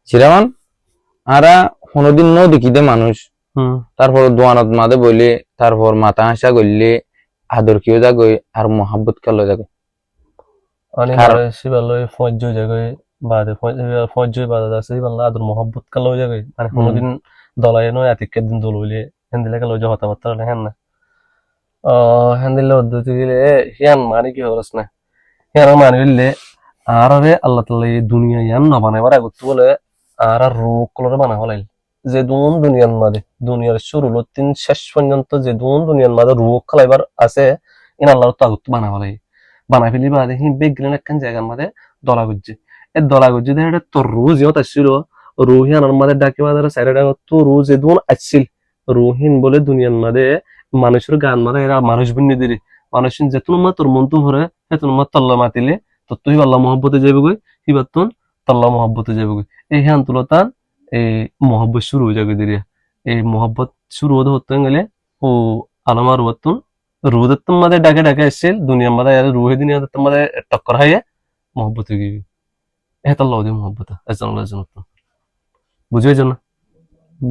চিরামান আরা কোনোদিন ন দেখি দে মানুষ তারপর দোয়ানত মাদে বইলে তারপর মাথা হাসা করলে আদর কেউ যাগই আর মহাব্বত কালো যাগই অনেক মারে শিবালয় ফজ্জ জায়গায় বাদে ফজ্জ বাদে আছে শিবাল্লা আদর মোহাব্বত কালো জায়গায় মানে কোনোদিন দলায় নয় আতিকের দিন দল হইলে হেন্দিলে কালো যে হতাবার্তা হলে হ্যান না হেন্দিলে অদ্ভুত গেলে হিয়ান মানে কি হরস না হিয়ান মানে হইলে আর আল্লাহ তাআলা এই দুনিয়া ইয়ান না বানাইবার আগত বলে আর রোগ কলরে বানা হলাইল যে দুন দুনিয়ার মাঝে দুনিয়ার শুরু লতিন শেষ পর্যন্ত যে দুন দুনিয়ার মাঝে রোগ খালাইবার আছে ইন আল্লাহ তো আগত বানা হলাই বানাই ফেলি বাদে হি বেগলেন একখান জায়গার মাঝে দলা গুজছে এই দলা গুজছে দেন এটা তোর রোজ ইয়ত আসছিল রুহিয়ানের মাঝে ডাকে বাজার সাইডে ডাকে তো রোজ এ দুন আসছিল রুহিন বলে দুনিয়ার মাঝে মানুষের গান মাঝে এরা মানুষ বিন্নি দিলি মানুষ যেতুন মা তোর মন তো ভরে সেতুন মা তল্লা মাতিলে তো তুই আল্লাহ মহব্বতে যাবে গই হিবাতুন তল্লা মহব্বতে যাবে গই এই হ্যান তুলতান এই মহব্বত শুরু হয়ে যাবে দিলে এই মহব্বত শুরু হতে গেলে ও আলমার ওয়াতুন রুদত্তম মাদে ডাকে ডাকে আসছিল দুনিয়ার মাদে রুহে দুনিয়া দত্তম মাদে টক্কর হাইয়ে মহব্বত হয়ে গিয়ে এত আল্লাহ মহব্বত এজন বুঝে না